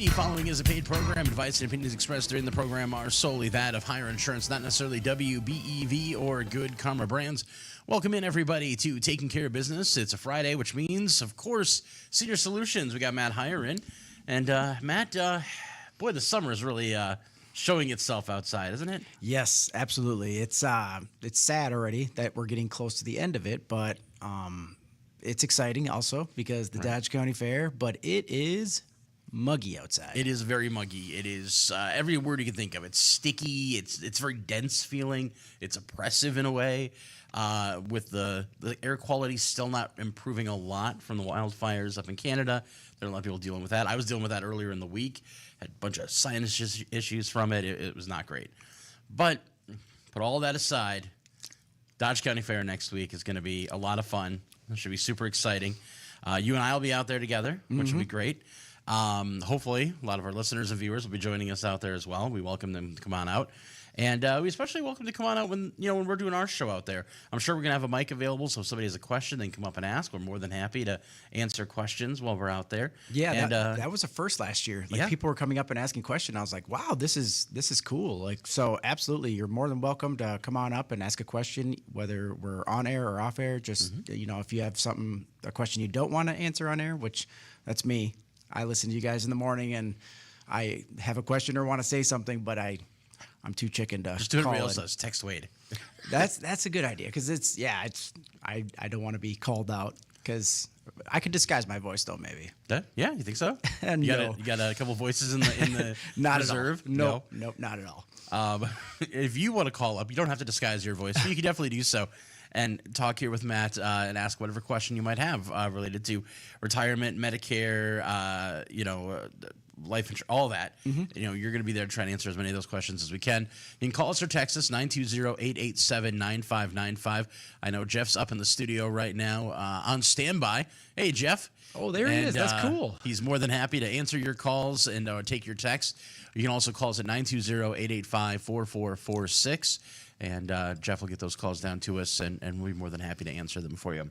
The following is a paid program. Advice and opinions expressed during the program are solely that of Heiar Insurance, not necessarily WBEV or Good Karma Brands. Welcome in, everybody, to Taking Care of Business. It's a Friday, which means, of course, Senior Solutions. We got Matt Heiar in. And, Matt, boy, the summer is really showing itself outside, isn't it? Yes, absolutely. It's sad already that we're getting close to the end of it, but it's exciting also because the Dodge County Fair, but it is muggy outside. It is very muggy. It is every word you can think of. It's sticky. It's very dense feeling. It's oppressive in a way. With the air quality still not improving a lot from the wildfires up in Canada. There are a lot of people dealing with that. I was dealing with that earlier in the week. Had a bunch of sinus issues from it. It was not great. But put all that aside, Dodge County Fair next week is going to be a lot of fun. It should be super exciting. You and I will be out there together, which will be great. Hopefully, a lot of our listeners and viewers will be joining us out there as well. We welcome them to come on out. And we especially welcome to come on out when we're doing our show out there. I'm sure we're going to have a mic available, so if somebody has a question, they can come up and ask. We're more than happy to answer questions while we're out there. Yeah, and that was a first last year. People were coming up and asking questions. I was like, wow, this is cool. So absolutely, you're more than welcome to come on up and ask a question, whether we're on air or off air. Just if you have a question you don't want to answer on air, which that's me. I listen to you guys in the morning, and I have a question or want to say something, but I'm too chicken to just do it call real it. says text Wade. That's a good idea because I don't want to be called out because I could disguise my voice though maybe. Yeah, you think so? And you got a couple voices in the not reserve? At all. Nope, not at all. If you want to call up, you don't have to disguise your voice. But you can definitely do so and talk here with Matt and ask whatever question you might have related to retirement, Medicare, life insurance, all that. You're going to be there to try and answer as many of those questions as we can. You can call us or text us, 920-887-9595. I know Jeff's up in the studio right now on standby. Hey, Jeff. Oh, there he is. That's cool. He's more than happy to answer your calls and take your texts. You can also call us at 920-885-4446. And Jeff will get those calls down to us, and we'll be more than happy to answer them for you.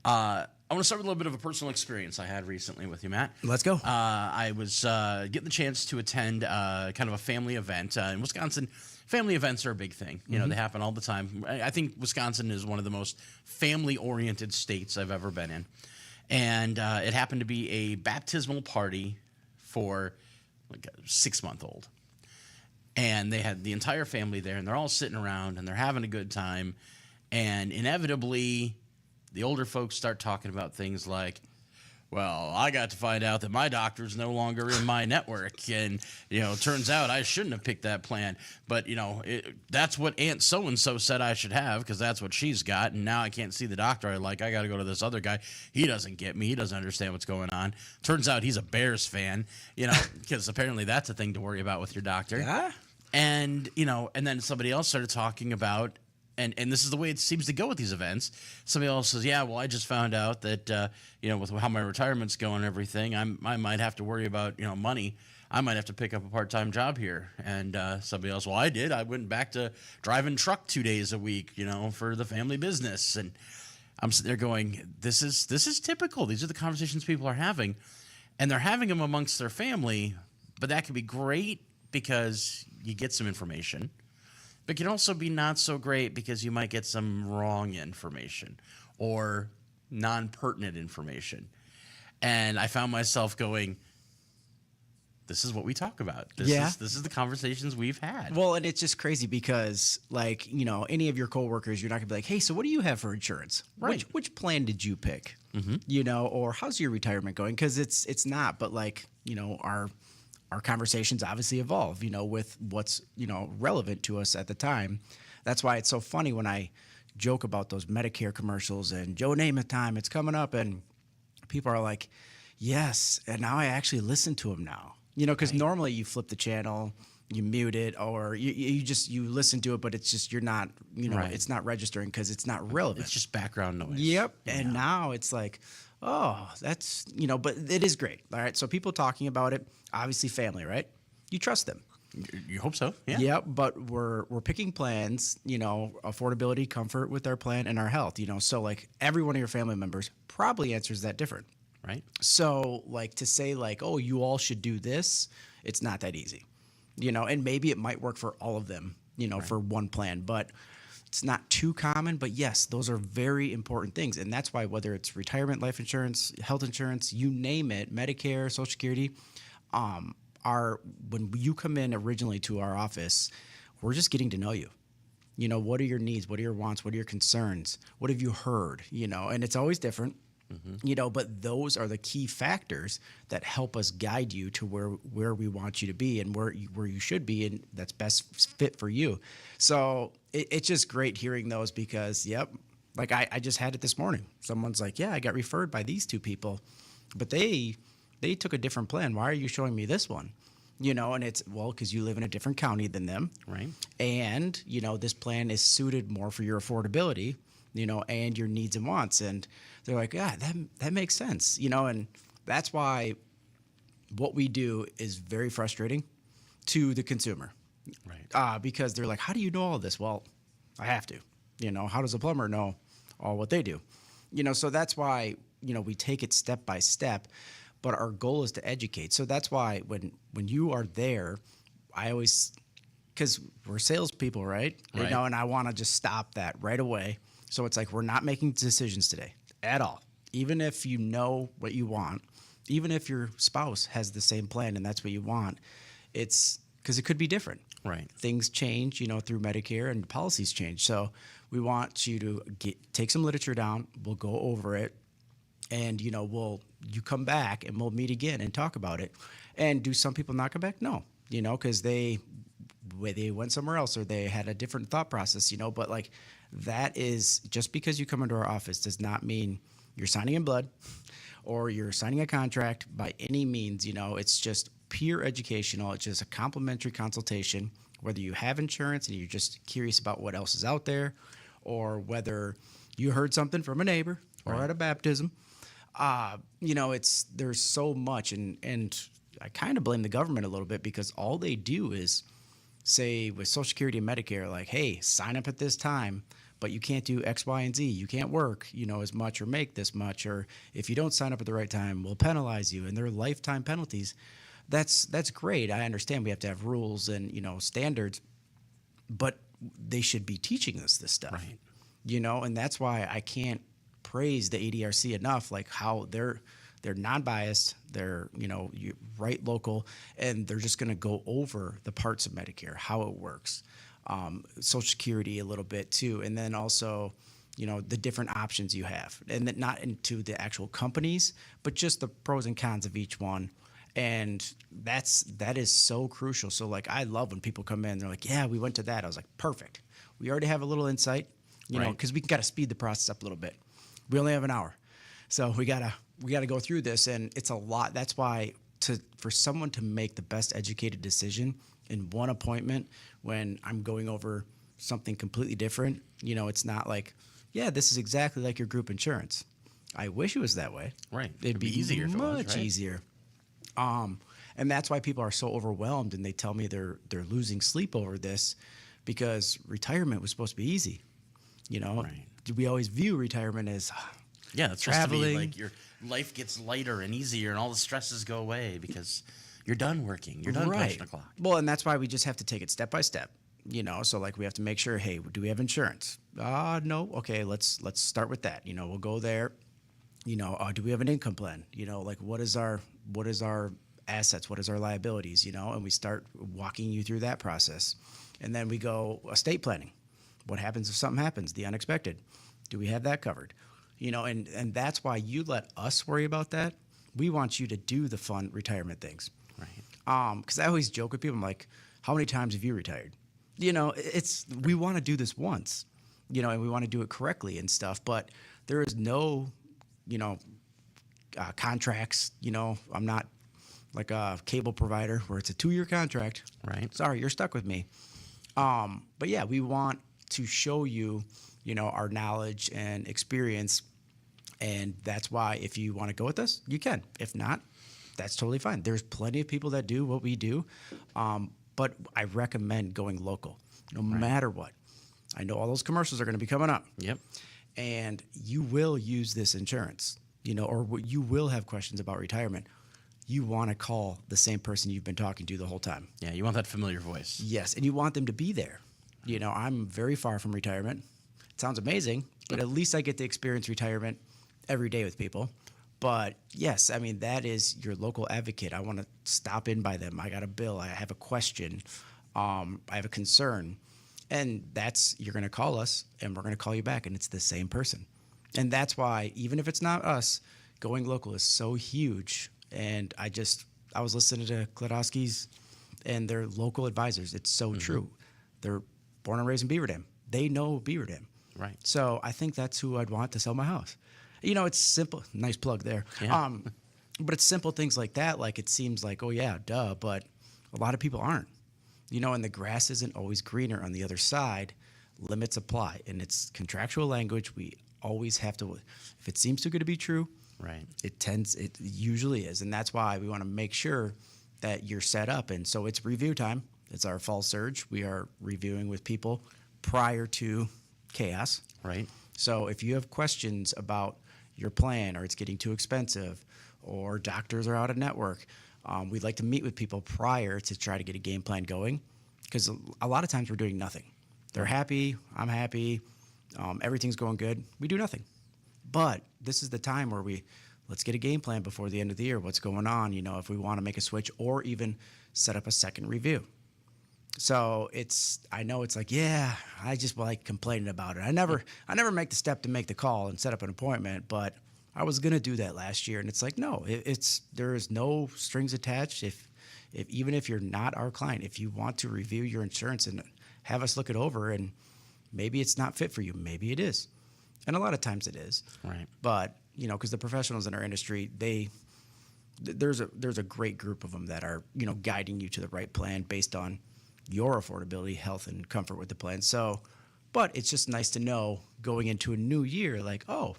I want to start with a little bit of a personal experience I had recently with you, Matt. Let's go. I was getting the chance to attend kind of a family event. In Wisconsin, family events are a big thing. They happen all the time. I think Wisconsin is one of the most family-oriented states I've ever been in. And it happened to be a baptismal party for like a 6-month-old. And they had the entire family there, and they're all sitting around, and they're having a good time. And inevitably, the older folks start talking about things like, well, I got to find out that my doctor's no longer in my network. And, turns out I shouldn't have picked that plan. But, that's what Aunt so-and-so said I should have because that's what she's got. And now I can't see the doctor I like. I got to go to this other guy. He doesn't get me. He doesn't understand what's going on. Turns out he's a Bears fan, because apparently that's a thing to worry about with your doctor. Yeah. And, and then somebody else started talking about, and this is the way it seems to go with these events. Somebody else says, yeah, well, I just found out that, with how my retirement's going and everything, I might have to worry about, money. I might have to pick up a part-time job here. And somebody else, well, I did. I went back to driving truck 2 days a week, for the family business. And I'm sitting there going, this is typical. These are the conversations people are having. And they're having them amongst their family, but that can be great because you get some information. But it can also be not so great because you might get some wrong information or non-pertinent information. And I found myself going, this is what we talk about. This is the conversations we've had. Well, and it's just crazy because, any of your coworkers, you're not going to be like, hey, so what do you have for insurance? Right. Which plan did you pick? Or how's your retirement going? Because it's not, but our conversations obviously evolve, with what's, relevant to us at the time. That's why it's so funny when I joke about those Medicare commercials and Joe Namath time, it's coming up, and people are like, yes, and now I actually listen to them now. Because normally you flip the channel, you mute it, or you listen to it, but it's just you're not, it's not registering because it's not relevant. It's just background noise. Yep. Yeah. And now it's like, oh, that's, but it is great. All right. So people talking about it, obviously family, right? You trust them. You hope so. Yeah. Yep. But we're picking plans, affordability, comfort with our plan and our health, so like every one of your family members probably answers that different. Right. So, like, to say, like, oh, you all should do this, it's not that easy, and maybe it might work for all of them, for one plan, but it's not too common. But yes, those are very important things. And that's why, whether it's retirement, life insurance, health insurance, you name it, Medicare, Social Security, when you come in originally to our office, we're just getting to know you. What are your needs? What are your wants? What are your concerns? What have you heard? And it's always different. But those are the key factors that help us guide you to where we want you to be and where you should be, and that's best fit for you. So it's just great hearing those because, yep, like I just had it this morning. Someone's like, yeah, I got referred by these two people, but they took a different plan. Why are you showing me this one? And it's, well, because you live in a different county than them. Right. And, this plan is suited more for your affordability, and your needs and wants. And they're like, yeah, that makes sense, and that's why what we do is very frustrating to the consumer. Right. Because they're like, how do you know all this? Well, I have to. How does a plumber know all what they do? So that's why, we take it step by step, but our goal is to educate. So that's why when you are there, I always, because we're salespeople, right? Right. And I want to just stop that right away. So it's like, we're not making decisions today at all. Even if you know what you want, even if your spouse has the same plan and that's what you want, it's because it could be different. Right. Things change, through Medicare, and policies change. So we want you to take some literature down. We'll go over it, and you come back and we'll meet again and talk about it. And do some people not come back? No, because they went somewhere else or they had a different thought process. But like, that is, just because you come into our office does not mean you're signing in blood or you're signing a contract by any means. It's just pure educational. It's just a complimentary consultation, whether you have insurance and you're just curious about what else is out there, or whether you heard something from a neighbor or at a baptism. There's so much, and I kind of blame the government a little bit, because all they do is say with Social Security and Medicare, like, hey, sign up at this time, but you can't do X, Y, and Z. You can't work, as much or make this much, or if you don't sign up at the right time, we'll penalize you. And they're lifetime penalties. That's great. I understand we have to have rules and, standards, but they should be teaching us this stuff, Right. And that's why I can't praise the ADRC enough, like how they're non-biased, they're, right local, and they're just going to go over the parts of Medicare, how it works, Social Security a little bit too, and then also, the different options you have, and then not into the actual companies, but just the pros and cons of each one. And that is so crucial. So like, I love when people come in, they're like, yeah, we went to that. I was like, perfect. We already have a little insight, because we got to speed the process up a little bit. We only have an hour. So we gotta go through this, and it's a lot. That's why for someone to make the best educated decision in one appointment, when I'm going over something completely different, it's not like, yeah, this is exactly like your group insurance. I wish it was that way. Right. It'd be easier if it was, much right? easier. And that's why people are so overwhelmed, and they tell me they're losing sleep over this, because retirement was supposed to be easy. Right. We always view retirement as Yeah, it's traveling. supposed to be like your life gets lighter and easier, and all the stresses go away because you're done working. You're done punching the clock. Well, and that's why we just have to take it step by step. So like, we have to make sure, hey, do we have insurance? No. Okay, let's start with that. We'll go there. Do we have an income plan? Like, what is our assets? What is our liabilities? And we start walking you through that process. And then we go estate planning. What happens if something happens, the unexpected? Do we have that covered? And that's why you let us worry about that. We want you to do the fun retirement things. Right. Because I always joke with people, I'm like, how many times have you retired? We want to do this once, and we want to do it correctly and stuff, but there is no, contracts. I'm not like a cable provider where it's a 2-year contract. Right. Sorry, you're stuck with me. But yeah, we want to show you, our knowledge and experience. And that's why, if you want to go with us, you can. If not, that's totally fine. There's plenty of people that do what we do. But I recommend going local, no matter what. I know all those commercials are going to be coming up. Yep. And you will use this insurance. or you will have questions about retirement, you want to call the same person you've been talking to the whole time. Yeah, you want that familiar voice. Yes, and you want them to be there. I'm very far from retirement. It sounds amazing, but at least I get to experience retirement every day with people. But yes, I mean, that is your local advocate. I want to stop in by them. I got a bill. I have a question. I have a concern. And you're going to call us and we're going to call you back, and it's the same person. And that's why, even if it's not us, going local is so huge. And I was listening to Klodowski's and their local advisors. It's so true. They're born and raised in Beaver Dam. They know Beaver Dam. Right. So I think that's who I'd want to sell my house. It's simple. Nice plug there. Yeah. But it's simple things like that. Like, it seems like, oh yeah, duh. But a lot of people aren't. And the grass isn't always greener on the other side. Limits apply. And it's contractual language. We always have to, if it seems too good to be true, Right. it usually is. And that's why we want to make sure that you're set up. And so it's review time. It's our fall surge. We are reviewing with people prior to chaos. Right. So if you have questions about your plan, or it's getting too expensive, or doctors are out of network, we'd like to meet with people prior to try to get a game plan going, because a lot of times we're doing nothing. They're happy. I'm happy. Everything's going good. We do nothing. But this is the time where let's get a game plan before the end of the year. What's going on? If we want to make a switch or even set up a second review. So I know it's like, yeah, I just like complaining about it. I never make the step to make the call and set up an appointment, but I was going to do that last year. And it's like, no, there is no strings attached. Even if you're not our client, if you want to review your insurance and have us look it over, and maybe it's not fit for you, maybe it is. And a lot of times it is. Right. But, because the professionals in our industry, there's a great group of them that are, guiding you to the right plan based on your affordability, health, and comfort with the plan. So, but it's just nice to know going into a new year, like, oh,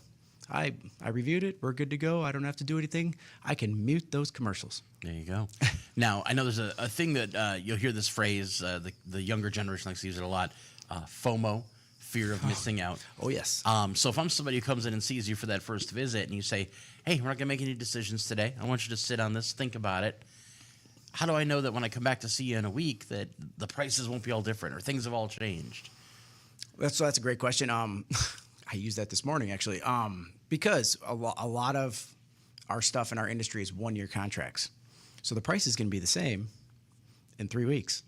I reviewed it. We're good to go. I don't have to do anything. I can mute those commercials. There you go. Now, I know there's a thing that you'll hear this phrase, the younger generation likes to use it a lot, FOMO, fear of missing out. Oh, yes. So if I'm somebody who comes in and sees you for that first visit and you say, hey, we're not going to make any decisions today. I want you to sit on this, think about it. How do I know that when I come back to see you in a week that the prices won't be all different or things have all changed? That's a great question. I used that this morning, actually, because a lot of our stuff in our industry is 1-year contracts. So the price is going to be the same in 3 weeks.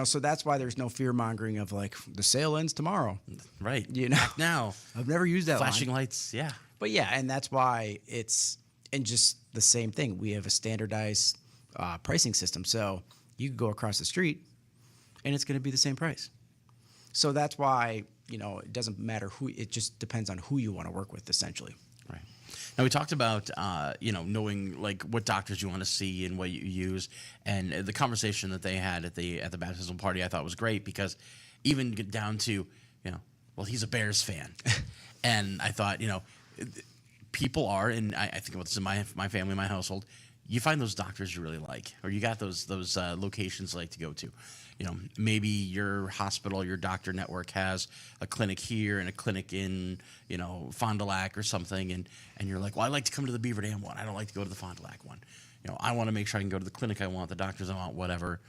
So that's why there's no fear mongering of like the sale ends tomorrow. Right. Act now. I've never used that Flashing line. lights. Yeah. But yeah, and that's why and just the same thing. We have a standardized pricing system. So you can go across the street and it's going to be the same price. So that's why, it doesn't matter it just depends on who you want to work with, essentially. Right. Now, we talked about, knowing like what doctors you want to see and what you use. And the conversation that they had at the baptismal party, I thought was great, because even get down to, well, he's a Bears fan. And I thought, people are, and I think about this in my family, my household, you find those doctors you really like, or you got those locations you like to go to. Maybe your hospital, your doctor network has a clinic here and a clinic in, Fond du Lac or something. And you're like, well, I like to come to the Beaver Dam one. I don't like to go to the Fond du Lac one. I want to make sure I can go to the clinic I want, the doctors I want, whatever.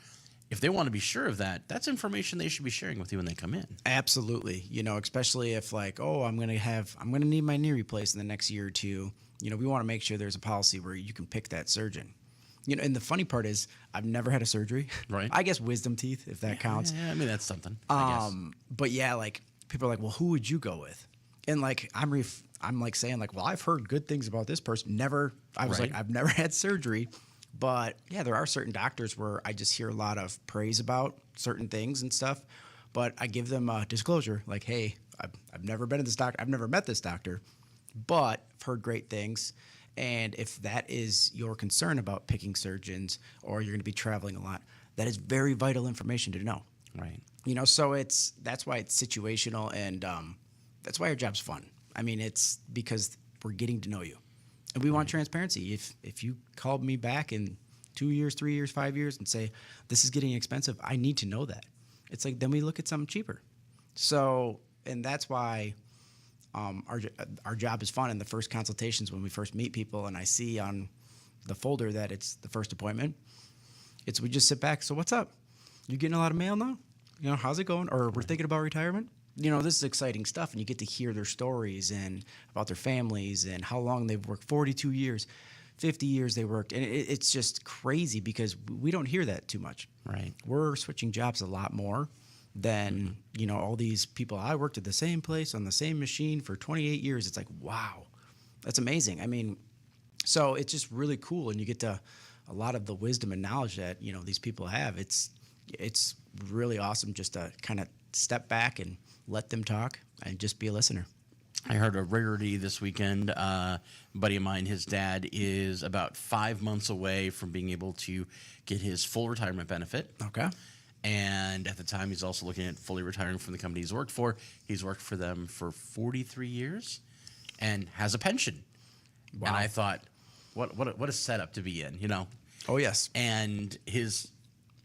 If they want to be sure of that, that's information they should be sharing with you when they come in. Absolutely. Especially if like, oh, I'm going to need my knee replaced in the next year or two. We want to make sure there's a policy where you can pick that surgeon. And the funny part is I've never had a surgery. Right. I guess wisdom teeth, if that counts. Yeah, I mean, that's something, I guess. But yeah, like people are like, well, who would you go with? And like, I'm like saying like, well, I've heard good things about this person. I've never had surgery, but yeah, there are certain doctors where I just hear a lot of praise about certain things and stuff, but I give them a disclosure like, hey, I've never been to this doctor. I've never met this doctor, but I've heard great things. And if that is your concern about picking surgeons, or you're going to be traveling a lot, that is very vital information to know. Right. So that's why it's situational, and that's why our job's fun. I mean, it's because we're getting to know you, and we want transparency. If you called me back in 2 years, 3 years, 5 years and say, this is getting expensive, I need to know that. It's like, then we look at something cheaper. So, and that's why our job is fun. In the first consultations, when we first meet people, and I see on the folder that it's the first appointment, we just sit back. So what's up? You getting a lot of mail now? You know, how's it going? Or we're thinking about retirement. You know, this is exciting stuff, and you get to hear their stories and about their families and how long they've worked. 42 years, 50 years they worked, and it's just crazy because we don't hear that too much. Right. We're switching jobs a lot more than you know, all these people. I worked at the same place on the same machine for 28 years. It's like, wow, that's amazing. I mean, so it's just really cool, and you get to a lot of the wisdom and knowledge that, you know, these people have. It's really awesome just to kind of step back and let them talk and just be a listener. I heard a rarity this weekend. A buddy of mine, his dad is about 5 months away from being able to get his full retirement benefit. Okay. And at the time, he's also looking at fully retiring from the company he's worked for. He's worked for them for 43 years and has a pension. Wow. And I thought, what a setup to be in, you know? Oh, yes. And his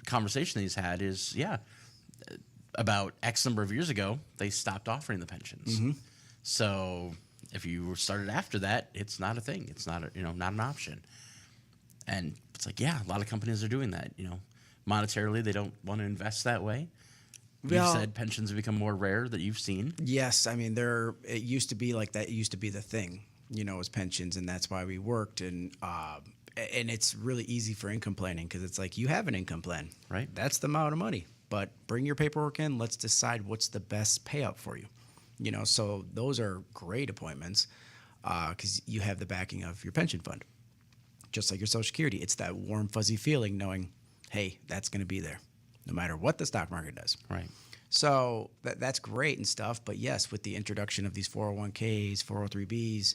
conversation that he's had is, about X number of years ago, they stopped offering the pensions. Mm-hmm. So if you started after that, it's not a thing. It's not not an option. And it's like, a lot of companies are doing that. You know, monetarily, they don't want to invest that way. Well, You've said pensions have become more rare that you've seen. Yes, I mean it used to be like that. It used to be the thing, you know, as pensions, and that's why we worked. And it's really easy for income planning because it's like you have an income plan, Right. That's the amount of money. But bring your paperwork in. Let's decide what's the best payout for you. You know, so those are great appointments because you have the backing of your pension fund, just like your Social Security. It's that warm, fuzzy feeling knowing, hey, that's going to be there, no matter what the stock market does. Right. So that's great and stuff. But yes, with the introduction of these 401ks, 403bs,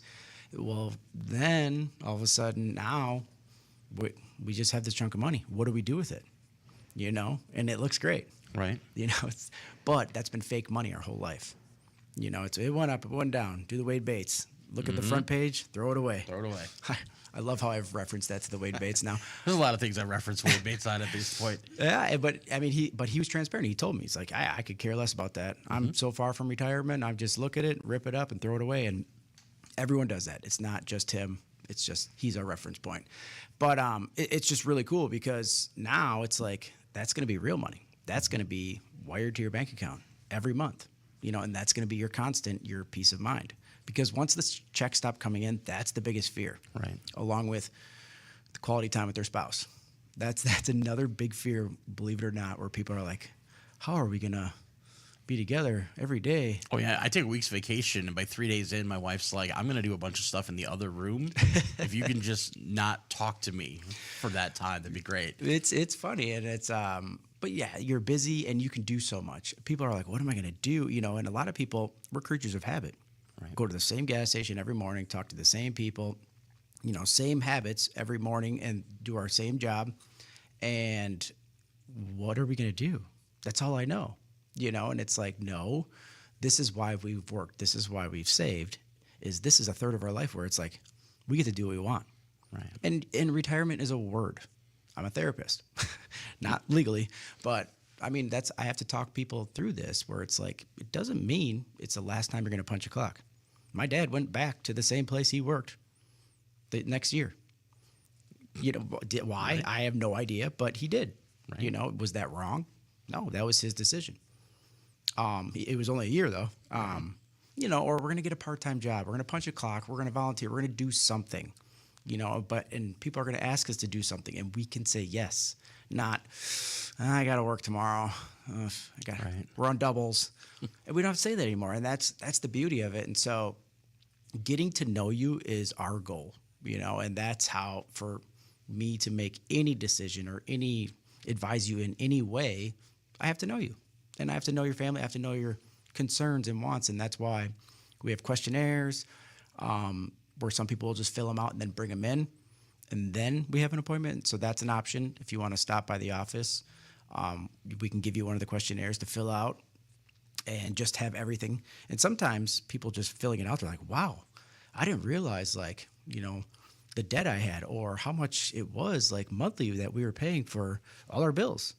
well, then all of a sudden now we just have this chunk of money. What do we do with it? You know, and it looks great. Right. You know, but that's been fake money our whole life. You know, it went up, it went down. Do the Wade Bates. Look at the front page, throw it away. Throw it away. I love how I've referenced that to the Wade Bates now. There's a lot of things I reference Wade Bates on at this point. Yeah, but I mean, he was transparent. He told me, he's like, I could care less about that. I'm so far from retirement. I just look at it, rip it up, and throw it away. And everyone does that. It's not just him. It's just he's our reference point. But it's just really cool because now it's like that's going to be real money. That's going to be wired to your bank account every month. You know, and that's going to be your constant, your peace of mind. Because once the checks stop coming in, that's the biggest fear. Right. Along with the quality time with their spouse. That's another big fear, believe it or not, where people are like, how are we going to be together every day? Oh, yeah. I take a week's vacation, and by 3 days in, my wife's like, I'm going to do a bunch of stuff in the other room. If you can just not talk to me for that time, that'd be great. It's funny, and it's but yeah, you're busy and you can do so much. People are like, what am I going to do? You know, and a lot of people, we're creatures of habit. Right. Go to the same gas station every morning, talk to the same people, you know, same habits every morning and do our same job. And what are we going to do? That's all I know, you know? And it's like, no, this is why we've worked. This is why we've saved. This is a third of our life where it's like, we get to do what we want. Right. And retirement is a word. I'm a therapist, not legally, but I mean, I have to talk people through this where it's like, it doesn't mean it's the last time you're going to punch a clock. My dad went back to the same place he worked the next year. You know, why? Right. I have no idea, but he did. Right. You know, was that wrong? No, that was his decision. It was only a year though. You know, or we're going to get a part-time job. We're going to punch a clock. We're going to volunteer. We're going to do something. You know, and people are going to ask us to do something, and we can say yes. Not, I got to work tomorrow. We're on doubles, and we don't have to say that anymore. And that's the beauty of it. And so, getting to know you is our goal. You know, and that's how for me to make any decision or advise you in any way, I have to know you, and I have to know your family. I have to know your concerns and wants, and that's why we have questionnaires. Where some people will just fill them out and then bring them in, and then we have an appointment. So that's an option. If you want to stop by the office, we can give you one of the questionnaires to fill out and just have everything. And sometimes people just filling it out, they're like, wow, I didn't realize, like, you know, the debt I had or how much it was like monthly that we were paying for all our bills,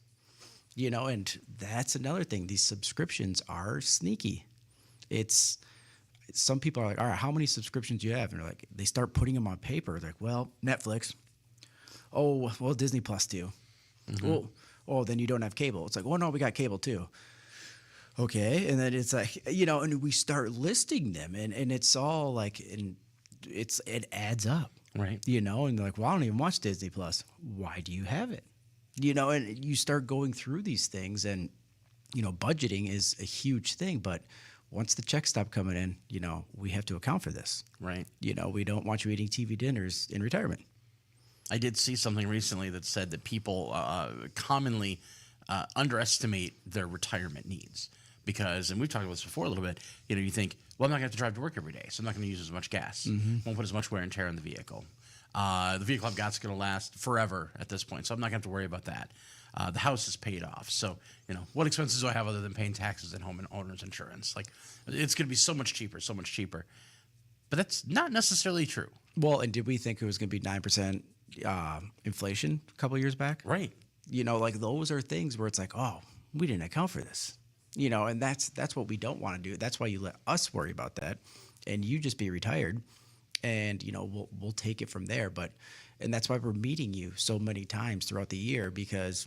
you know. And that's another thing. These subscriptions are sneaky. some people are like, all right, how many subscriptions do you have? And they're like, they start putting them on paper. They're like, well, Netflix. Oh, well, Disney Plus too. Oh, then you don't have cable. It's like, well, no, we got cable too. Okay. And then it's like, and we start listing them and it's all like, and it adds up. Right. And they're like, well, I don't even watch Disney Plus. Why do you have it? And you start going through these things and, budgeting is a huge thing, but once the checks stop coming in, we have to account for this. Right. We don't want you eating TV dinners in retirement. I did see something recently that said that people commonly underestimate their retirement needs because, and we've talked about this before a little bit, you think, well, I'm not going to have to drive to work every day, so I'm not going to use as much gas. Won't put as much wear and tear on the vehicle. The vehicle I've got is going to last forever at this point, so I'm not going to have to worry about that. The house is paid off. So, what expenses do I have other than paying taxes and home and owner's insurance? Like, it's going to be so much cheaper. But that's not necessarily true. Well, and did we think it was going to be 9% inflation a couple of years back? Right. Like those are things where it's like, oh, we didn't account for this. And that's what we don't want to do. That's why you let us worry about that, and you just be retired, and we'll take it from there. And that's why we're meeting you so many times throughout the year because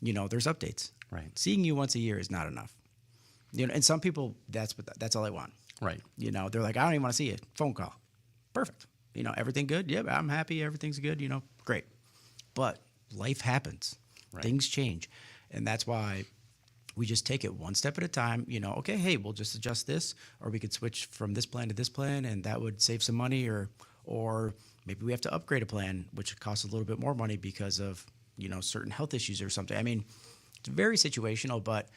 there's updates. Right. Seeing you once a year is not enough. And some people that's all they want. Right. They're like, I don't even want to see it. Phone call. Perfect. Everything good? Yeah, I'm happy. Everything's good. Great. But life happens. Right. Things change. And that's why we just take it one step at a time. Okay, hey, we'll just adjust this, or we could switch from this plan to this plan, and that would save some money, or maybe we have to upgrade a plan, which costs a little bit more money because of, certain health issues or something. I mean, it's very situational, but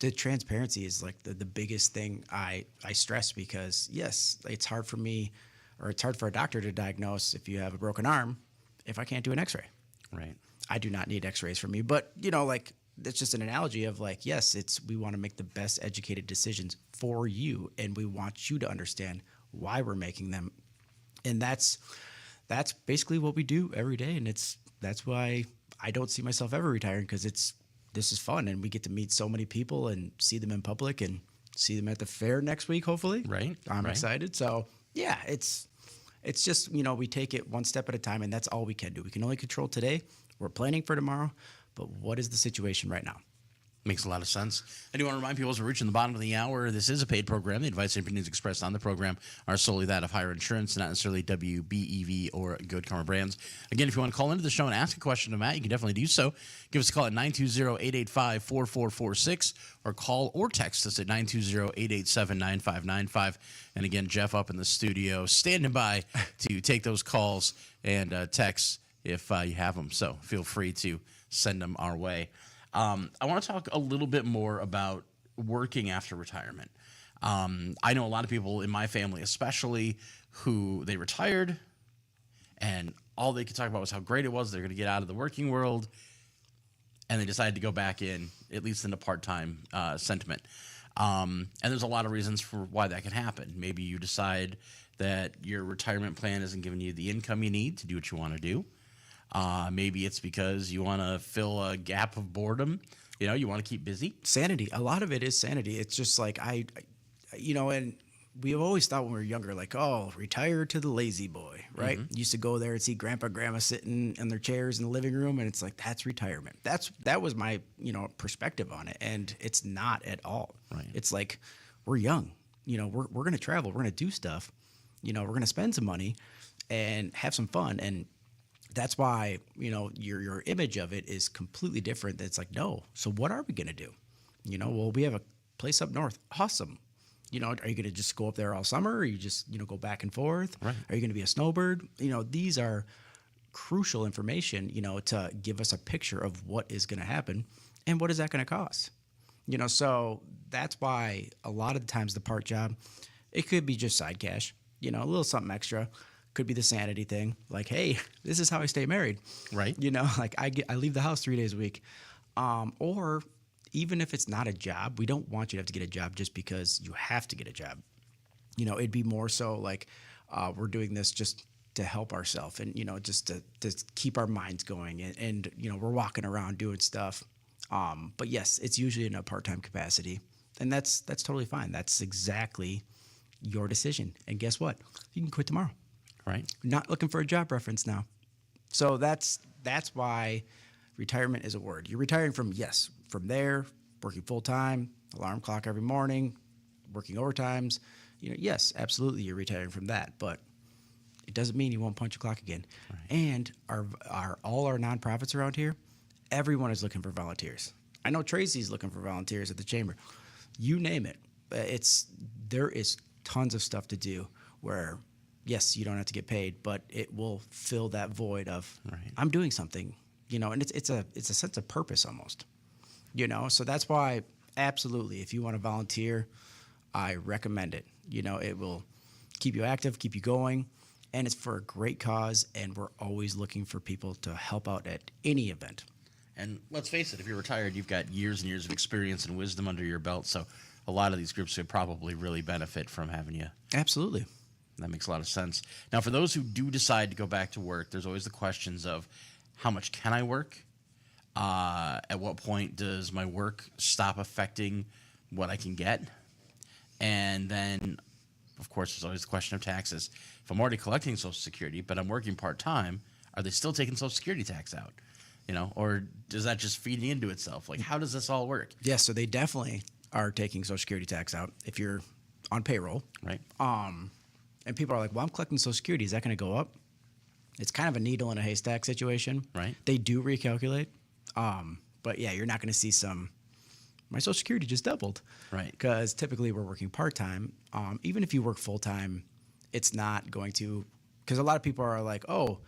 the transparency is like the biggest thing I stress because, yes, it's hard for me, or it's hard for a doctor to diagnose if you have a broken arm if I can't do an x-ray. Right. I do not need x-rays from you, but that's just an analogy of like, yes, we want to make the best educated decisions for you, and we want you to understand why we're making them. And that's basically what we do every day. And that's why I don't see myself ever retiring, because this is fun, and we get to meet so many people and see them in public and see them at the fair next week, hopefully. Right. I'm excited. So yeah, it's just, we take it one step at a time, and that's all we can do. We can only control today. We're planning for tomorrow, but what is the situation right now? Makes a lot of sense. I do want to remind people as we're reaching the bottom of the hour, this is a paid program. The advice and opinions expressed on the program are solely that of Heiar Insurance, not necessarily WBEV or Good Karma Brands. Again, if you want to call into the show and ask a question to Matt, you can definitely do so. Give us a call at 920-885-4446 or call or text us at 920-887-9595. And again, Jeff up in the studio standing by to take those calls and texts if you have them. So feel free to send them our way. I want to talk a little bit more about working after retirement. I know a lot of people in my family, especially, who they retired and all they could talk about was how great it was. They're going to get out of the working world, and they decided to go back in, at least in a part-time sentiment. And there's a lot of reasons for why that can happen. Maybe you decide that your retirement plan isn't giving you the income you need to do what you want to do. Maybe it's because you want to fill a gap of boredom. You want to keep busy. Sanity. A lot of it is sanity. It's just like and we always thought when we were younger, like, oh, retire to the lazy boy, right? Mm-hmm. Used to go there and see grandpa, grandma sitting in their chairs in the living room, and it's like, that's retirement. That was my, perspective on it, and it's not at all. Right. It's like, we're young. We're going to travel. We're going to do stuff. We're going to spend some money and have some fun, and that's why, your image of it is completely different. It's like, no. So what are we going to do? Well, we have a place up north. Awesome. Are you going to just go up there all summer? Or you just, go back and forth? Right. Are you going to be a snowbird? These are crucial information, to give us a picture of what is going to happen and what is that going to cost? So that's why a lot of the times the part job, it could be just side cash, a little something extra. Could be the sanity thing, like, hey, this is how I stay married, right? Like I leave the house 3 days a week, or even if it's not a job, we don't want you to have to get a job just because you have to get a job. It'd be more so like we're doing this just to help ourselves, and just to keep our minds going, and we're walking around doing stuff. But yes, it's usually in a part-time capacity. And that's totally fine. That's exactly your decision. And guess what? You can quit tomorrow. Right. Not looking for a job reference now. So that's why retirement is a word. You're retiring from there, working full time, alarm clock every morning, working overtimes. Yes, absolutely, you're retiring from that, but it doesn't mean you won't punch a clock again. Right. And all our nonprofits around here, everyone is looking for volunteers. I know Tracy's looking for volunteers at the chamber. You name it. There is tons of stuff to do where, yes, you don't have to get paid, but it will fill that void of I'm doing something, and it's a sense of purpose almost, So that's why, absolutely, if you want to volunteer, I recommend it. It will keep you active, keep you going, and it's for a great cause. And we're always looking for people to help out at any event. And let's face it, if you're retired, you've got years and years of experience and wisdom under your belt. So a lot of these groups would probably really benefit from having you. Absolutely. That makes a lot of sense. Now, for those who do decide to go back to work, there's always the questions of how much can I work? At what point does my work stop affecting what I can get? And then, of course, there's always the question of taxes. If I'm already collecting Social Security, but I'm working part-time, are they still taking Social Security tax out? Or does that just feed into itself? Like, how does this all work? Yes, so they definitely are taking Social Security tax out if you're on payroll. Right. And people are like, well, I'm collecting Social Security. Is that going to go up? It's kind of a needle in a haystack situation. Right. They do recalculate. But, yeah, you're not going to see my Social Security just doubled. Right. Because typically we're working part-time. Even if you work full-time, it's not going to – because a lot of people are like, oh,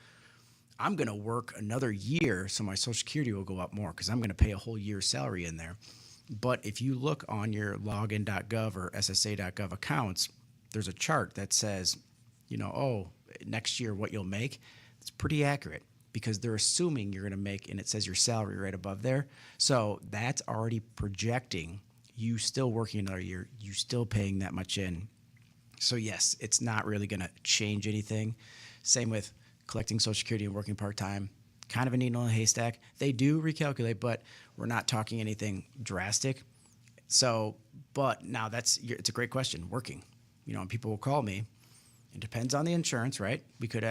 I'm going to work another year, so my Social Security will go up more because I'm going to pay a whole year's salary in there. But if you look on your login.gov or SSA.gov accounts, there's a chart that says, next year what you'll make. It's pretty accurate because they're assuming you're going to make, and it says your salary right above there. So that's already projecting you still working another year, you still paying that much in. So yes, it's not really going to change anything. Same with collecting Social Security and working part-time, kind of a needle in a haystack. They do recalculate, but we're not talking anything drastic. So, but now it's a great question, working. And people will call me. It depends on the insurance, right? We could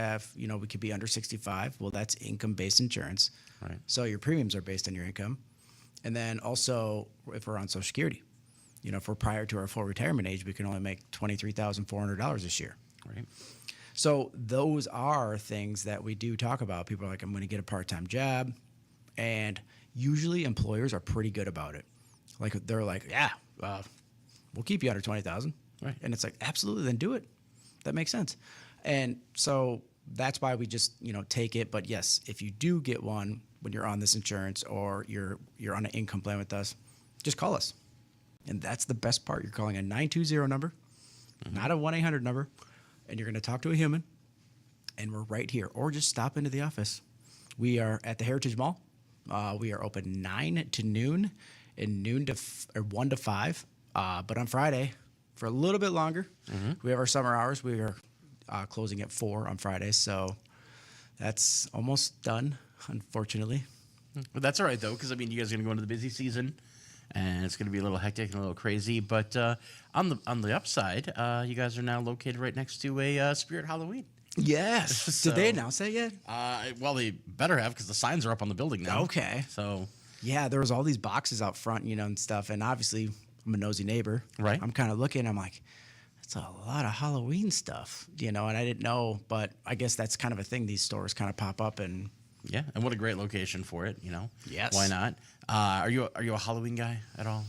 be under 65. Well, that's income-based insurance. Right. So your premiums are based on your income. And then also, if we're on Social Security, if we're prior to our full retirement age, we can only make $23,400 this year. Right. So those are things that we do talk about. People are like, I'm going to get a part-time job. And usually employers are pretty good about it. Like they're like, yeah, we'll keep you under 20,000. Right. And it's like, absolutely, then do it. That makes sense. And so that's why we just, take it. But yes, if you do get one when you're on this insurance or you're on an income plan with us, just call us. And that's the best part. You're calling a 920 number, not a 1-800 number. And you're going to talk to a human, and we're right here. Or just stop into the office. We are at the Heritage Mall. We are open 9 to noon and 1 to 5. But on Friday, for a little bit longer, we have our summer hours. We are closing at 4 on Fridays. So that's almost done, unfortunately. But that's all right, though, because, you guys are going to go into the busy season. And it's going to be a little hectic and a little crazy, but on the upside, you guys are now located right next to a Spirit Halloween. Yes. So, did they announce that yet? Well, they better have because the signs are up on the building now. Okay. So yeah, there was all these boxes out front, and stuff, and obviously I'm a nosy neighbor. Right. I'm kind of looking. I'm like, that's a lot of Halloween stuff, and I didn't know, but I guess that's kind of a thing. These stores kind of pop up and. Yeah, and what a great location for it, Yes. Why not? Are you a Halloween guy at all?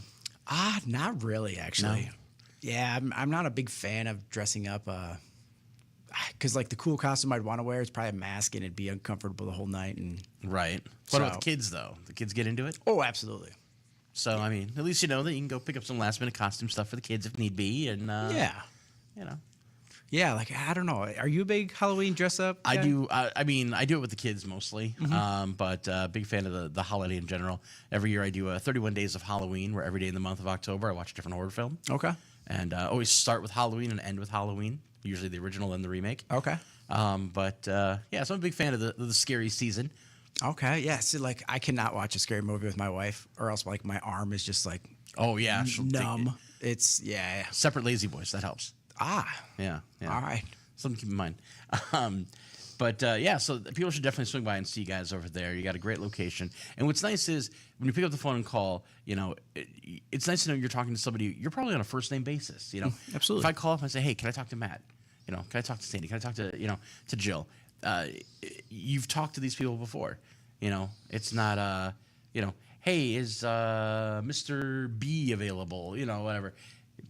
Not really, actually. No? Yeah, I'm not a big fan of dressing up. Because the cool costume I'd want to wear is probably a mask, and it'd be uncomfortable the whole night. And right. What about the kids though? The kids get into it? Oh, absolutely. So at least you know that you can go pick up some last minute costume stuff for the kids if need be, and yeah. Yeah, I don't know. Are you a big Halloween dress up guy? I do. I do it with the kids mostly, but big fan of the holiday in general. Every year I do 31 Days of Halloween, where every day in the month of October I watch a different horror film. Okay. And always start with Halloween and end with Halloween, usually the original and the remake. Okay. So I'm a big fan of the scary season. Okay, yeah. See, I cannot watch a scary movie with my wife, or else my arm is just Oh yeah, numb. It's yeah. Separate lazy boys, that helps. Ah, Yeah. all right. Something to keep in mind. So people should definitely swing by and see you guys over there. You got a great location. And what's nice is when you pick up the phone and call, it's nice to know you're talking to somebody. You're probably on a first name basis. Absolutely. If I call up and say, "Hey, can I talk to Matt? Can I talk to Sandy? Can I talk to to Jill?" You've talked to these people before. It's not hey, is Mr. B available? Whatever.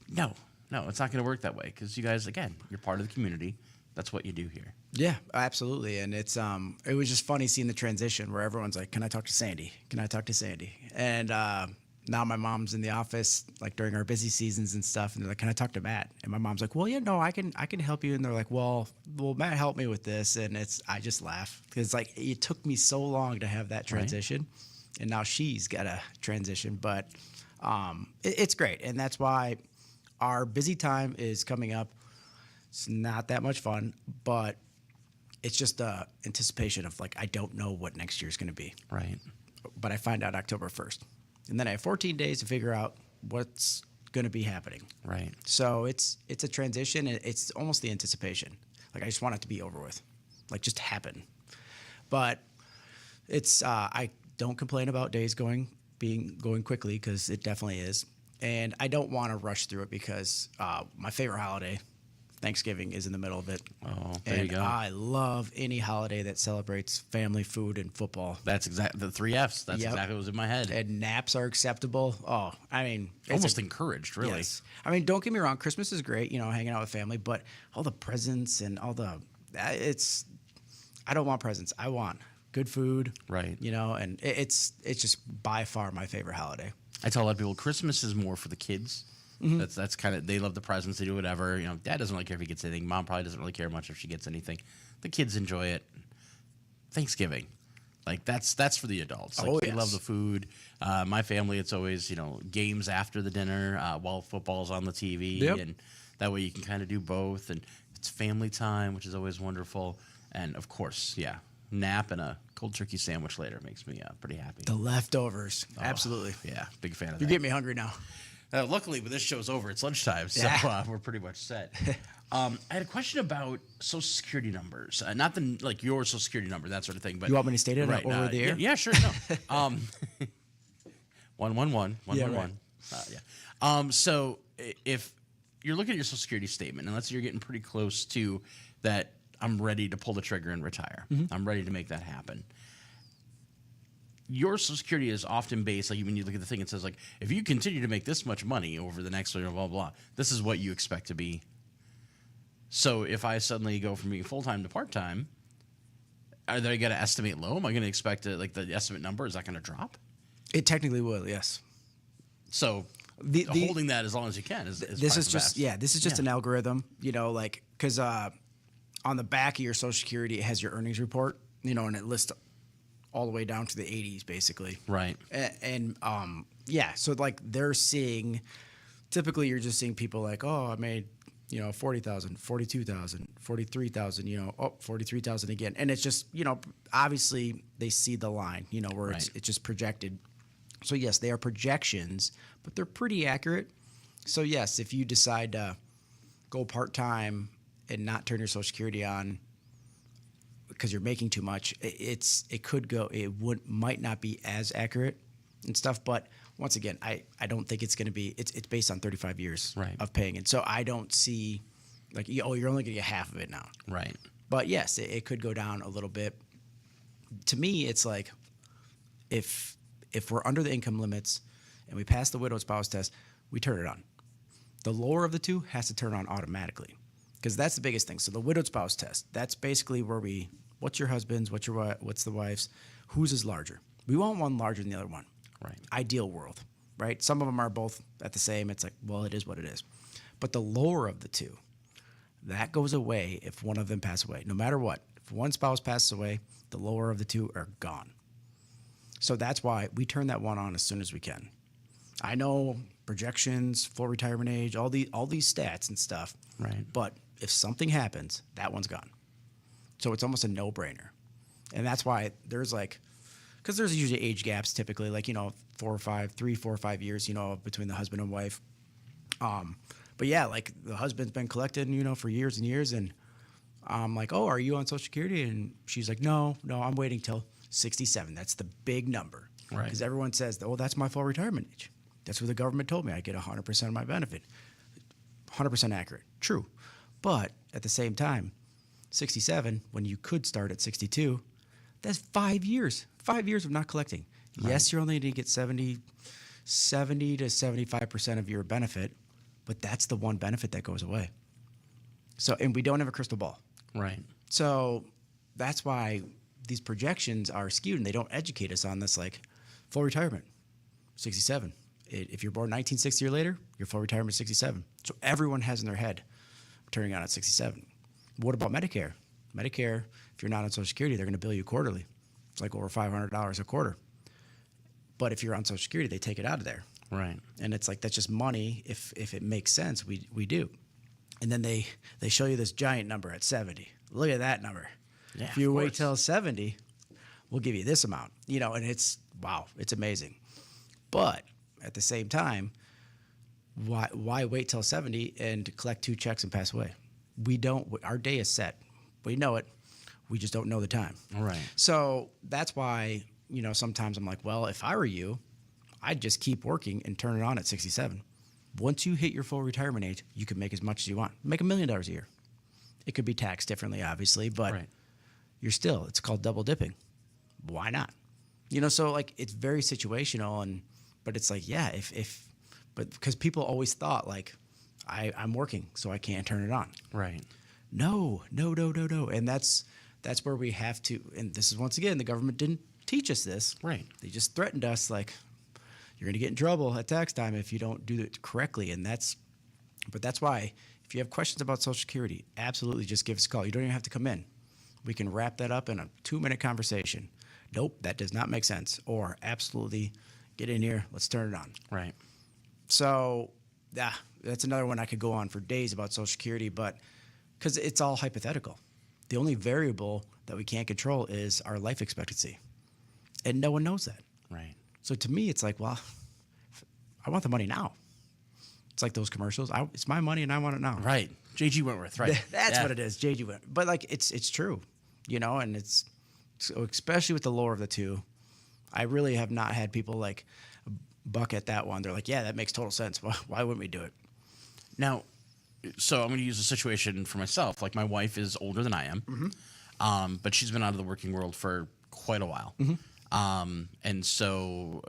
No, it's not going to work that way because you guys, again, you're part of the community. That's what you do here. Yeah, absolutely. And it was just funny seeing the transition where everyone's like, "Can I talk to Sandy? Can I talk to Sandy?" And now my mom's in the office, like during our busy seasons and stuff, and they're like, "Can I talk to Matt?" And my mom's like, "Well, yeah, no, I can help you." And they're like, "Well, Matt helped me with this," and I just laugh because like it took me so long to have that transition, and now she's got a transition, but it's great, and that's why our busy time is coming up. It's not that much fun, but it's just the anticipation of like I don't know what next year's going to be. Right. But I find out October 1st. And then I have 14 days to figure out what's going to be happening. Right. So it's a transition. And it's almost the anticipation. Like I just want it to be over with. Like just happen. But it's I don't complain about days going quickly because it definitely is. And I don't want to rush through it because my favorite holiday, Thanksgiving, is in the middle of it. Oh, there you go. I love any holiday that celebrates family, food, and football. That's exactly the 3 Fs. That's exactly what was in my head. And naps are acceptable. Oh, I mean, Almost encouraged, really. Yes. I mean, don't get me wrong. Christmas is great, hanging out with family, but all the presents and all I don't want presents. I want good food. Right. And it's just by far my favorite holiday. I tell a lot of people Christmas is more for the kids. Mm-hmm. That's kind of, they love the presents, they do whatever. Dad doesn't really care if he gets anything. Mom probably doesn't really care much if she gets anything. The kids enjoy it. Thanksgiving, like that's for the adults. Like, they love the food. My family, it's always games after the dinner while football's on the TV, and that way you can kind of do both. And it's family time, which is always wonderful. And of course, nap and a cold turkey sandwich later makes me pretty happy. The leftovers, absolutely. Yeah, big fan of that. You get me hungry now. Luckily, when this show's over, it's lunchtime, so we're pretty much set. I had a question about Social Security numbers, not your Social Security number, that sort of thing. But you want me to state it over the air? Yeah, sure. No. 111 111. So if you're looking at your Social Security statement, and let's say you're getting pretty close to that, I'm ready to pull the trigger and retire. Mm-hmm. I'm ready to make that happen. Your Social Security is often based, like when you look at the thing, it says, like, if you continue to make this much money over the next, blah, blah, blah, this is what you expect to be. So if I suddenly go from being full-time to part-time, are they going to estimate low? Am I going to expect the estimate number, is that going to drop? It technically will, yes. So holding that as long as you can is this is just this is just an algorithm, because on the back of your Social Security it has your earnings report, and it lists all the way down to the 80s, basically. Right. And so like they're seeing, typically you're just seeing people like, oh, I made, 40,000, 42,000, 43,000, 43,000 again. And it's just, obviously they see the line, where it's just projected. So yes, they are projections, but they're pretty accurate. So yes, if you decide to go part-time and not turn your Social Security on, because you're making too much, might not be as accurate and stuff. But once again, I don't think it's going to be. It's based on 35 years of paying it, so I don't see you're only going to get half of it now. Right. But yes, it could go down a little bit. To me, it's like if we're under the income limits and we pass the widowed spouse test, we turn it on. The lower of the two has to turn on automatically. Because that's the biggest thing. So the widowed spouse test, that's basically where what's your husband's, what's the wife's, whose is larger. We want one larger than the other one. Right. Ideal world, right? Some of them are both at the same. It's like, well, it is what it is. But the lower of the two, that goes away if one of them passes away. No matter what, if one spouse passes away, the lower of the two are gone. So that's why we turn that one on as soon as we can. I know projections, full retirement age, all these stats and stuff. Right. But if something happens, that one's gone. So it's almost a no-brainer. And that's why there's because there's usually age gaps typically. 3, 4, 5 years, between the husband and wife. But yeah, like the husband's been collecting, for years and years. And I'm like, oh, are you on Social Security? And she's like, no, I'm waiting till 67. That's the big number. Right. Because everyone says, oh, that's my full retirement age. That's what the government told me. I get 100% of my benefit. 100% accurate. True. But at the same time, 67, when you could start at 62, that's 5 years. 5 years of not collecting. Right. Yes, you're only going to get 70 to 75% of your benefit, but that's the one benefit that goes away. So, and we don't have a crystal ball. Right. So that's why these projections are skewed, and they don't educate us on this, like full retirement, 67. If you're born 1960 or later, your full retirement is 67. So everyone has in their head turning on at 67. What about Medicare? Medicare, if you're not on Social Security, they're going to bill you quarterly. It's like over $500 a quarter. But if you're on Social Security, they take it out of there. Right. And it's like, that's just money. If it makes sense, we do. And then they show you this giant number at 70. Look at that number. Yeah, if you wait till 70, we'll give you this amount. And it's, wow, it's amazing. But at the same time, why wait till 70 and collect 2 checks and pass away? We don't. Our day is set. We know it. We just don't know the time. All right. So that's why, sometimes I'm like, well, if I were you, I'd just keep working and turn it on at 67. Once you hit your full retirement age, you can make as much as you want. Make $1 million a year. It could be taxed differently, obviously, but right. it's called double dipping. Why not? So like it's very situational, but it's like, yeah, but because people always thought like, I'm working, so I can't turn it on. Right. No. And that's where we have to, and this is once again, the government didn't teach us this. Right. They just threatened us like, you're going to get in trouble at tax time if you don't do it correctly. But that's why if you have questions about Social Security, absolutely just give us a call. You don't even have to come in. We can wrap that up in a 2-minute conversation. Nope, that does not make sense. Or absolutely get in here, let's turn it on. Right. So, yeah, that's another one I could go on for days about Social Security, but because it's all hypothetical. The only variable that we can't control is our life expectancy. And no one knows that. Right. So to me, it's like, well, I want the money now. It's like those commercials. It's my money and I want it now. Right. J.G. Wentworth, right. That's what it is, J.G. Wentworth. But like, it's true, and it's, especially with the lower of the two, I really have not had people like buck at that one. They're like, yeah, that makes total sense. Why wouldn't we do it? Now, so I'm going to use a situation for myself. Like my wife is older than I am, but she's been out of the working world for quite a while. And so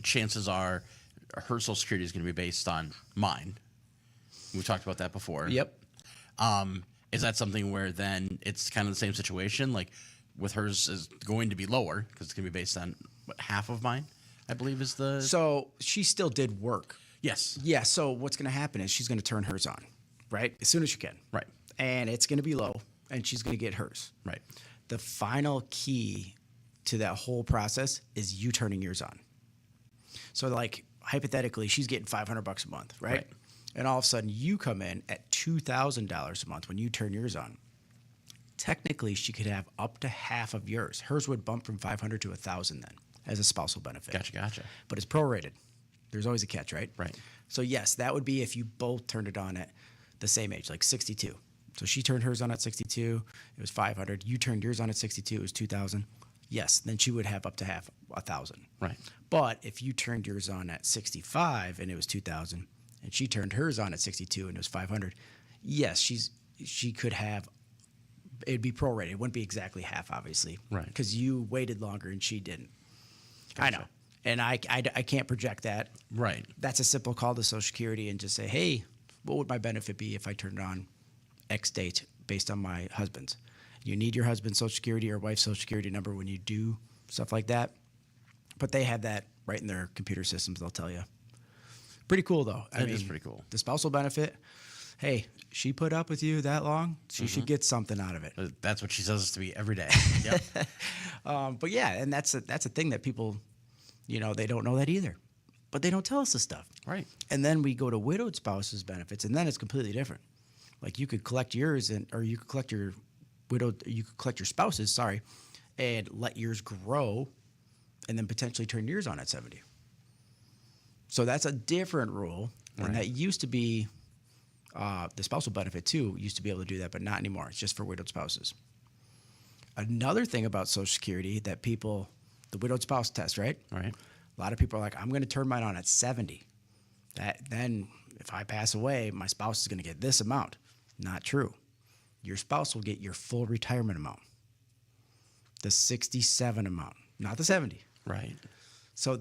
chances are her Social Security is going to be based on mine. We've talked about that before. Yep. Is that something where then it's kind of the same situation? Like with hers is going to be lower because it's going to be based on half of mine, I believe is the... So she still did work. Yes. Yeah, so what's going to happen is she's going to turn hers on, right? As soon as she can. Right. And it's going to be low, and she's going to get hers. Right. The final key to that whole process is you turning yours on. So like hypothetically, she's getting $500 a month, right? And all of a sudden you come in at $2,000 a month when you turn yours on. Technically, she could have up to half of yours. Hers would bump from $500 to $1,000 then as a spousal benefit. Gotcha. But it's prorated. There's always a catch, right? Right. So yes, that would be if you both turned it on at the same age, like 62. So she turned hers on at 62, it was $500. You turned yours on at 62, it was $2,000. Yes, then she would have up to half, $1,000. Right. But if you turned yours on at 65 and it was $2,000, and she turned hers on at 62 and it was $500, yes, she could have. It'd be prorated. It wouldn't be exactly half, obviously, right? Because you waited longer and she didn't. Gotcha. I know, and I can't project that. Right. That's a simple call to Social Security and just say, hey, what would my benefit be if I turned it on X date based on my husband's? You need your husband's Social Security or wife's Social Security number when you do stuff like that. But they have that right in their computer systems, they'll tell you. Pretty cool, though. That is pretty cool. The spousal benefit, hey, she put up with you that long, she should get something out of it. That's what she says to me every day. Yep. But yeah, and that's a thing that people, they don't know that either. But they don't tell us this stuff. Right. And then we go to widowed spouses benefits, and then it's completely different. Like you could collect yours, or you could collect your spouse's, and let yours grow, and then potentially turn yours on at 70. So that's a different rule. And Right. that used to be the spousal benefit too, used to be able to do that, but not anymore. It's just for widowed spouses. Another thing about Social Security that people, the widowed spouse test, right? Right. A lot of people are like, I'm going to turn mine on at 70. Then if I pass away, my spouse is going to get this amount. Not true. Your spouse will get your full retirement amount, the 67 amount, not the 70. Right. So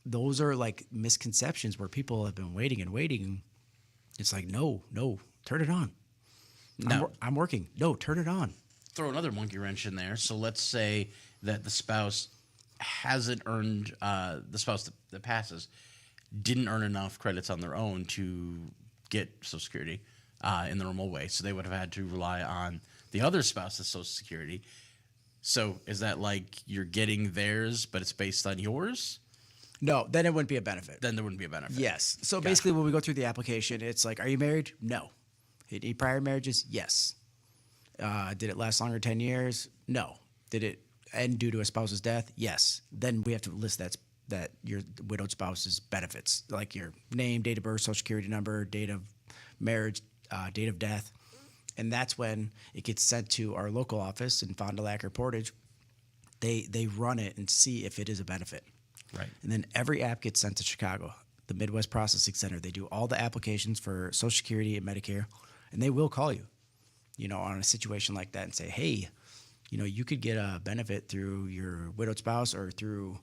those are like misconceptions where people have been waiting and waiting. It's like, no, turn it on. No. I'm working. No, turn it on. Throw another monkey wrench in there. So let's say that the spouse hasn't earned, the spouse that passes didn't earn enough credits on their own to get Social Security in the normal way. So they would have had to rely on the other spouse's Social Security. So is that like you're getting theirs, but it's based on yours? No, then it wouldn't be a benefit. Then there wouldn't be a benefit. Yes. So basically, when we go through the application, it's like, are you married? No. Any prior marriages? Yes. Did it last longer than 10 years? No. Did it end due to a spouse's death? Yes. Then we have to list that your widowed spouse's benefits, like your name, date of birth, Social Security number, date of marriage, date of death. And that's when it gets sent to our local office in Fond du Lac or Portage. They run it and see if it is a benefit. Right. And then every app gets sent to Chicago, the Midwest Processing Center. They do all the applications for Social Security and Medicare, and they will call you, on a situation like that and say, hey, you could get a benefit through your widowed spouse or through,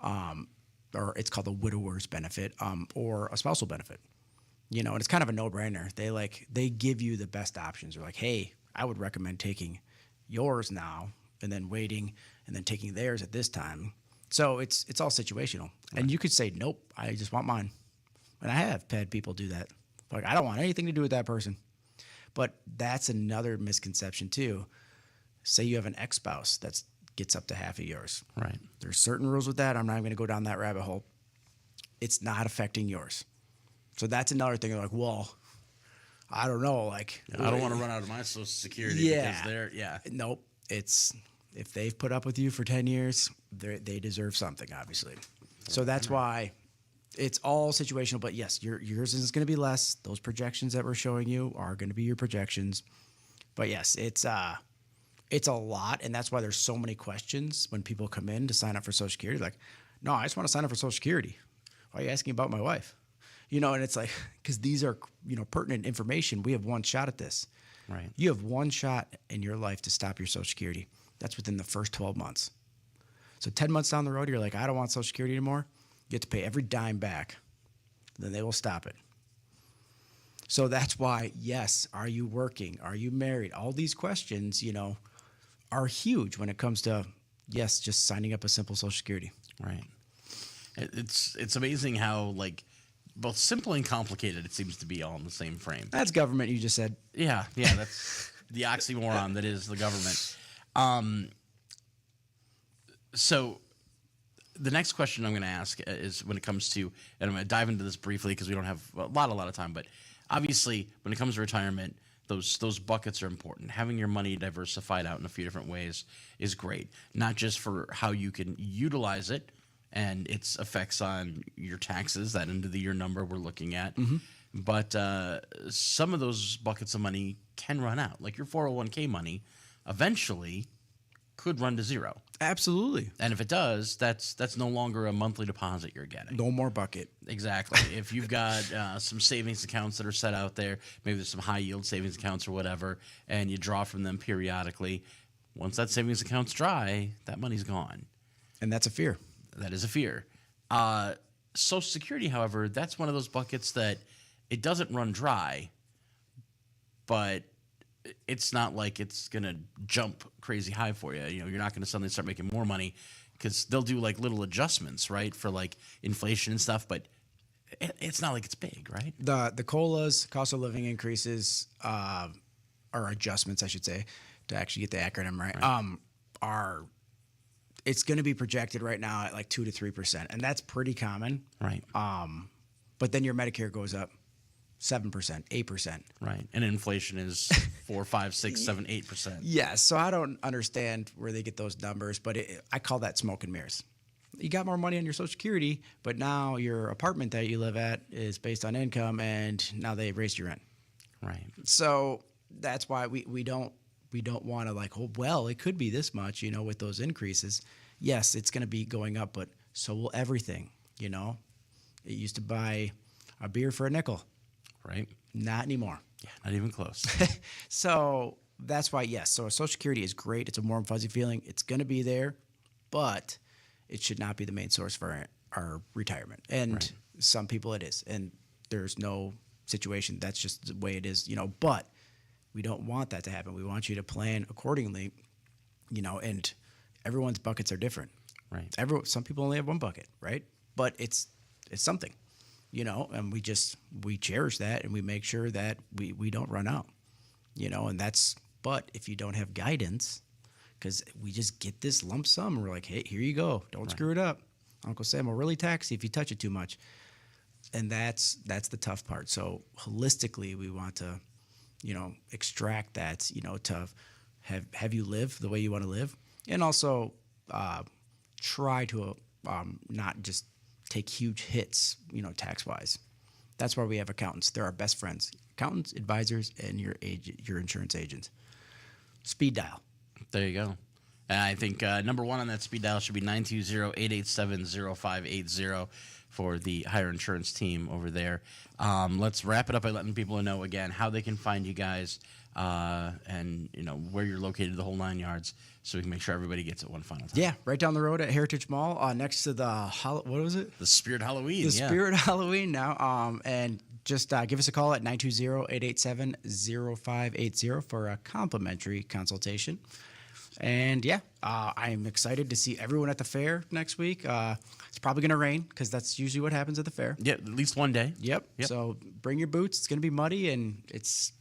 or it's called the widower's benefit, or a spousal benefit. And it's kind of a no-brainer. They give you the best options. They're like, hey, I would recommend taking yours now and then waiting and then taking theirs at this time. So it's all situational. Right. And you could say, nope, I just want mine. And I have had people do that. Like, I don't want anything to do with that person. But that's another misconception too. Say you have an ex-spouse that gets up to half of yours. Right. There's certain rules with that. I'm not even going to go down that rabbit hole. It's not affecting yours. So that's another thing. They're like, well, I don't know. Like, I don't want to run out of my Social Security because they're, Nope. If they've put up with you for 10 years, they deserve something, obviously. So that's why it's all situational. But yes, yours is going to be less. Those projections that we're showing you are going to be your projections. But yes, it's a lot, and that's why there's so many questions when people come in to sign up for Social Security. Like, no, I just want to sign up for Social Security. Why are you asking about my wife? And it's like, because these are, pertinent information. We have one shot at this. Right. You have one shot in your life to stop your Social Security. That's within the first 12 months. So 10 months down the road, you're like, I don't want Social Security anymore. You have to pay every dime back. Then they will stop it. So that's why, yes, are you working? Are you married? All these questions, are huge when it comes to, yes, just signing up a simple Social Security. Right. It's amazing how, like, both simple and complicated it seems to be all in the same frame. That's government, you just said. Yeah, that's the oxymoron that is the government. So the next question I'm going to ask is when it comes to, and I'm going to dive into this briefly because we don't have a lot of time, but obviously when it comes to retirement, those buckets are important. Having your money diversified out in a few different ways is great, not just for how you can utilize it and its effects on your taxes, that end of the year number we're looking at. Mm-hmm. But some of those buckets of money can run out. Like your 401k money eventually could run to zero. Absolutely. And if it does, that's no longer a monthly deposit you're getting. No more bucket. Exactly. If you've got some savings accounts that are set out there, maybe there's some high yield savings accounts or whatever, and you draw from them periodically, once that savings account's dry, that money's gone. And that's a fear. That is a fear. Social Security, however, that's one of those buckets that it doesn't run dry, but it's not like it's going to jump crazy high for you. You're not going to suddenly start making more money because they'll do like little adjustments, right, for like inflation and stuff, but it's not like it's big, right? The COLAs, cost of living increases, or adjustments, I should say, to actually get the acronym right. It's going to be projected right now at like 2 to 3%, and that's pretty common. Right. But then your Medicare goes up 7%, 8%. Right. And inflation is 4, 5, 6, 7, 8%. Yes. So I don't understand where they get those numbers, but I call that smoke and mirrors. you got more money on your Social Security, but now your apartment that you live at is based on income, and now they raised your rent. Right. So that's why we don't want to like, oh well, it could be this much, with those increases. Yes, it's going to be going up, but so will everything. It used to buy a beer for a nickel. Right. Not anymore. Yeah, not even close. So that's why, yes. So Social Security is great. It's a warm, fuzzy feeling. It's going to be there, but it should not be the main source for our retirement. And Right. some people it is. And there's no situation. That's just the way it is, But we don't want that to happen. We want you to plan accordingly, and everyone's buckets are different. Right. Some people only have one bucket, right? But it's something, and we cherish that, and we make sure that we don't run out, and but if you don't have guidance, because we just get this lump sum, and we're like, hey, here you go. Don't screw it up. Uncle Sam will really tax you if you touch it too much. And that's the tough part. So holistically, we want to, extract that, to have you live the way you want to live, and also try to not just take huge hits, tax wise. That's why we have accountants. They're our best friends. Accountants, advisors, and your insurance agent. Speed dial. There you go. And I think number one on that speed dial should be 920-887-0580 for the Heiar Insurance team over there. Let's wrap it up by letting people know again how they can find you guys and where you're located, the whole 9 yards, so we can make sure everybody gets it one final time. Yeah, right down the road at Heritage Mall, next to the what was it? The Spirit Halloween. The Spirit Halloween now. And just give us a call at 920-887-0580 for a complimentary consultation. And yeah, I'm excited to see everyone at the fair next week. It's probably going to rain because that's usually what happens at the fair. Yeah, at least one day. Yep. So bring your boots. It's going to be muddy, and it's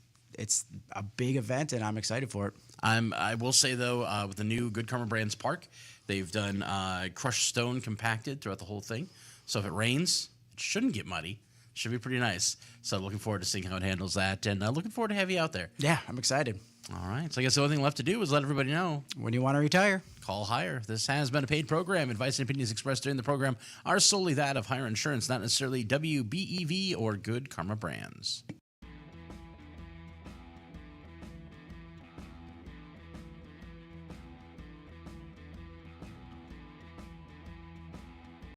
a big event, and I'm excited for it. I will say though, with the new Good Karma Brands Park, they've done crushed stone compacted throughout the whole thing. So if it rains, it shouldn't get muddy. It should be pretty nice. So looking forward to seeing how it handles that, and looking forward to have you out there. Yeah, I'm excited. All right. So I guess the only thing left to do is let everybody know. When you want to retire, Call Heiar. This has been a paid program. Advice and opinions expressed during the program are solely that of Heiar Insurance, not necessarily WBEV or Good Karma Brands.